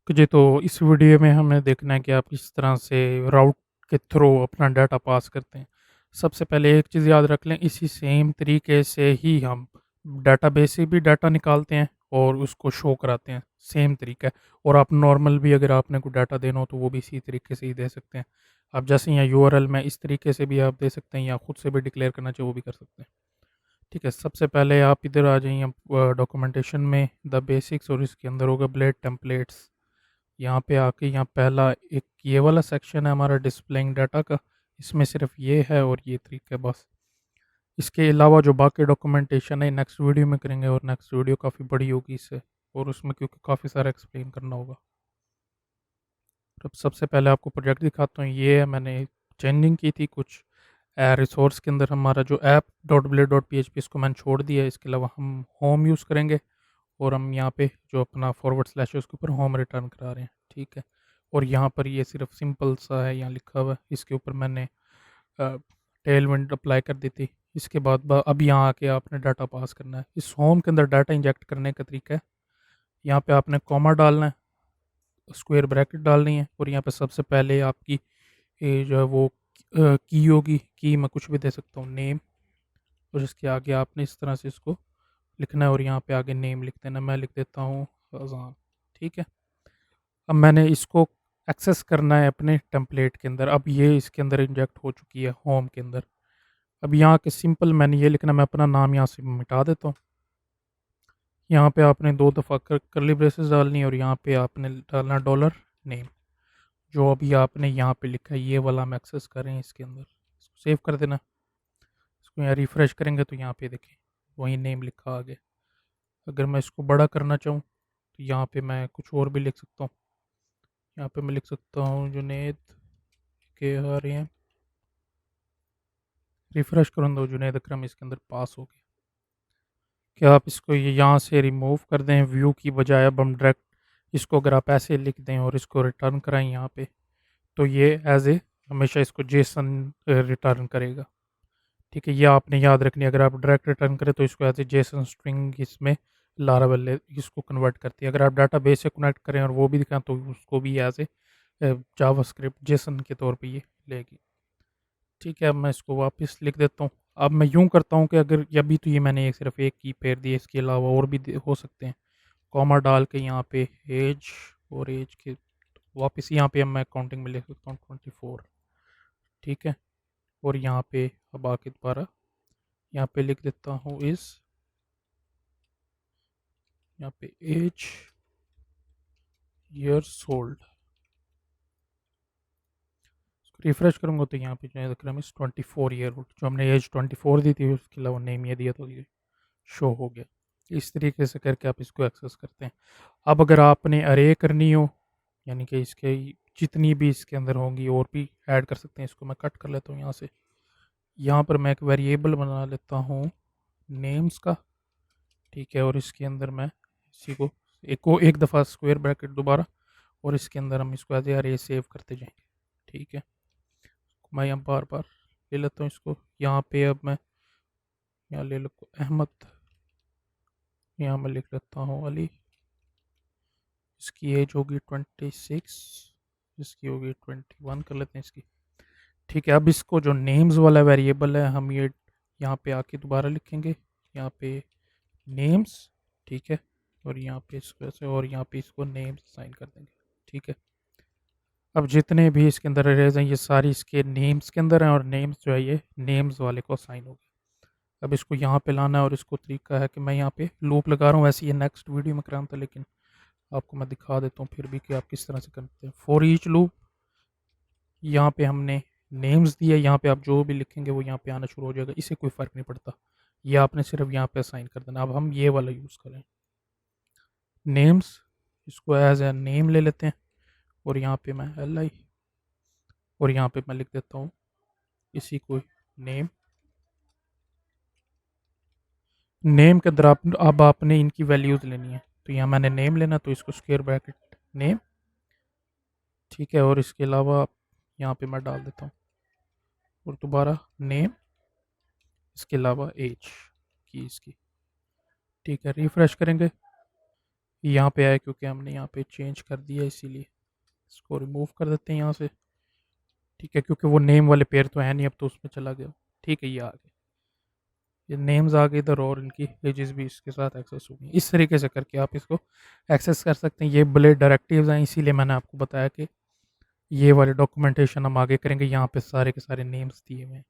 जी, तो इस वीडियो में हमें देखना है कि आप किस तरह से राउट के थ्रू अपना डाटा पास करते हैं। सबसे पहले एक चीज़ याद रख लें, इसी सेम तरीके से ही हम डाटाबेस से भी डाटा निकालते हैं और उसको शो कराते हैं, सेम तरीका है। और आप नॉर्मल भी अगर आपने कोई डाटा देना हो तो वो भी इसी तरीके से ही दे सकते हैं। आप जैसे यहाँ यूआरएल में इस तरीके से भी आप दे सकते हैं या खुद से भी डिक्लेयर करना चाहिए वो भी कर सकते हैं। ठीक है, सबसे पहले आप इधर आ जाइए डॉक्यूमेंटेशन में द बेसिक्स और इसके अंदर होगा ब्लेड टेम्पलेट्स। यहाँ पे आके यहाँ पहला एक ये वाला सेक्शन है हमारा डिस्प्लेइंग डाटा का। इसमें सिर्फ ये है और ये तरीका है बस। इसके अलावा जो बाकी डॉक्यूमेंटेशन है नेक्स्ट वीडियो में करेंगे और नेक्स्ट वीडियो काफ़ी बड़ी होगी इससे, और उसमें क्योंकि काफ़ी सारा एक्सप्लेन करना होगा। तो सबसे पहले आपको प्रोजेक्ट दिखाता हूँ। ये है, मैंने चेंजिंग की थी कुछ रिसोर्स के अंदर। हमारा जो app dot blade dot P H P इसको मैंने छोड़ दिया है। इसके अलावा हम होम यूज़ करेंगे और हम यहाँ पे जो अपना फॉरवर्ड स्लैश है उसके ऊपर होम रिटर्न करा रहे हैं। ठीक है, और यहाँ पर ये सिर्फ सिंपल सा है, यहाँ लिखा हुआ है। इसके ऊपर मैंने टेल विंड अप्लाई कर दी थी। इसके बाद अब यहाँ आके आपने डाटा पास करना है। इस होम के अंदर डाटा इंजेक्ट करने का तरीका है, यहाँ पे आपने कॉमा डालना है, स्क्वायर ब्रैकेट डालनी है, और यहाँ पे सबसे पहले आपकी ये जो है वो की होगी। की मैं कुछ भी दे सकता हूँ, नेम, और इसके आगे आपने इस तरह से इसको लिखना है और यहाँ पे आगे नेम लिख देना। मैं लिख देता हूँ अज़ान। ठीक है, अब मैंने इसको एक्सेस करना है अपने टेम्पलेट के अंदर। अब ये इसके अंदर इंजेक्ट हो चुकी है होम के अंदर। अब यहाँ के सिंपल मैंने ये लिखना, मैं अपना नाम यहाँ से मिटा देता हूँ। यहाँ पे आपने दो दफ़ा करली ब्रेसेस डालनी है और यहाँ पे आपने डालना डॉलर नेम। जो अभी आपने यहाँ पे लिखा है ये वाला हम एक्सेस करें इसके अंदर, इसको सेव कर देना। इसको यहाँ रिफ़्रेश करेंगे तो यहाँ पे देखें वही नेम लिखा आगे। अगर मैं इसको बड़ा करना चाहूँ तो यहाँ पे मैं कुछ और भी लिख सकता हूँ। यहाँ पे मैं लिख सकता हूँ जुनेद के आ रहे हैं। रिफ़्रेश करूँ तो जुनेद अकरम इसके अंदर पास हो गया। क्या आप इसको ये यहाँ से रिमूव कर दें व्यू की बजाय, अब हम डायरेक्ट इसको अगर आप ऐसे लिख दें और इसको रिटर्न कराएं यहाँ पे, तो ये एज ए हमेशा इसको जेसन रिटर्न करेगा। ठीक है, ये आपने याद रखनी है। अगर आप डायरेक्ट रिटर्न करें तो इसको एज ए जेसन स्ट्रिंग इसमें लारावेल इसको कन्वर्ट करती है। अगर आप डाटा बेस से कनेक्ट करें और वो भी दिखाएं तो उसको भी एज ए जावास्क्रिप्ट जेसन के तौर पे ये लेगी। ठीक है, अब मैं इसको वापस लिख देता हूँ। अब मैं यूँ करता हूँ कि अगर अभी तो ये मैंने सिर्फ एक की पेयर दी है, इसके अलावा और भी हो सकते हैं। कॉमा डाल के यहाँ पे एज, और एज के वापस यहाँ पे अब मैं काउंटिंग में लिख सकता हूँ 24। ठीक है, और यहाँ पे अब आके दोबारा यहाँ पे लिख देता हूँ इस, यहाँ पे एज ईयर्स ओल्ड। रिफ्रेश करूँगा तो यहाँ पे जो है इस 24 ईयर ओल्ड, जो हमने एज 24 दी थी उसके अलावा नेम ये दिया तो ये शो हो गया। इस तरीके से करके आप इसको एक्सेस करते हैं। अब अगर आपने अरे करनी हो, यानी कि इसके जितनी भी इसके अंदर होंगी और भी ऐड कर सकते हैं। इसको मैं कट कर लेता हूँ यहाँ से। यहाँ पर मैं एक वेरिएबल बना लेता हूँ नेम्स का। ठीक है, और इसके अंदर मैं इसी को एक दफ़ा स्क्वायर ब्रैकेट दोबारा, और इसके अंदर हम इसको एज ए अरे सेव करते जाएंगे। ठीक है, मैं यहाँ बार बार ले लेता हूँ इसको। यहाँ पे अब मैं यहाँ ले लेता हूँ अहमद, यहाँ मैं लिख लेता हूँ अली। इसकी एज होगी 26, इसकी होगी 21 कर लेते हैं इसकी। ठीक है, अब इसको जो नेम्स वाला वेरिएबल है हम ये यहाँ पे आके दोबारा लिखेंगे, यहाँ पे नेम्स। ठीक है, और यहाँ पे इसको ऐसे, और यहाँ पे इसको नेम्स साइन कर देंगे। ठीक है, अब जितने भी इसके अंदर अरेज हैं ये सारी इसके नेम्स के अंदर हैं, और नेम्स जो है ये नेम्स वाले को साइन हो गया। अब इसको यहाँ पे लाना है, और इसको तरीका है कि मैं यहाँ पे लूप लगा रहा हूँ। वैसे ये नेक्स्ट वीडियो में कराना था, लेकिन आपको मैं दिखा देता हूँ फिर भी कि आप किस तरह से करते हैं। फॉर ईच लूप, यहाँ पे हमने नेम्स दिए, यहाँ पे आप जो भी लिखेंगे वो यहाँ पे आना शुरू हो जाएगा। इसे कोई फ़र्क नहीं पड़ता, ये आपने सिर्फ यहाँ पे असाइन कर देना। अब हम ये वाला यूज़ करें नेम्स, इसको एज ए नेम ले लेते हैं, और यहाँ पे मैं एल आई, और यहाँ पे मैं लिख देता हूँ इसी को नेम। नेम के अंदर अब आपने इनकी वैल्यूज़ लेनी है। तो यहाँ मैंने नेम लेना, तो इसको स्क्वायर ब्रैकेट नेम। ठीक है, और इसके अलावा यहाँ पे मैं डाल देता हूँ और दोबारा नेम, इसके अलावा एज की इसकी। ठीक है, रिफ़्रेश करेंगे यहाँ पे आया क्योंकि हमने यहाँ पे चेंज कर दिया, इसीलिए इसको रिमूव कर देते हैं यहाँ से। ठीक है, क्योंकि वो नेम वाले पेयर तो है नहीं, अब तो उसमें चला गया। ठीक है, ये आ गए, ये नेम्स आ गए इधर, और इनकी एजेस भी इसके साथ एक्सेस होंगी। इस तरीके से करके आप इसको एक्सेस कर सकते हैं। ये बुलेट डायरेक्टिव्स हैं, इसीलिए मैंने आपको बताया कि ये वाले डॉक्यूमेंटेशन हम आगे करेंगे। यहाँ पे सारे के सारे नेम्स दिए हुए हैं।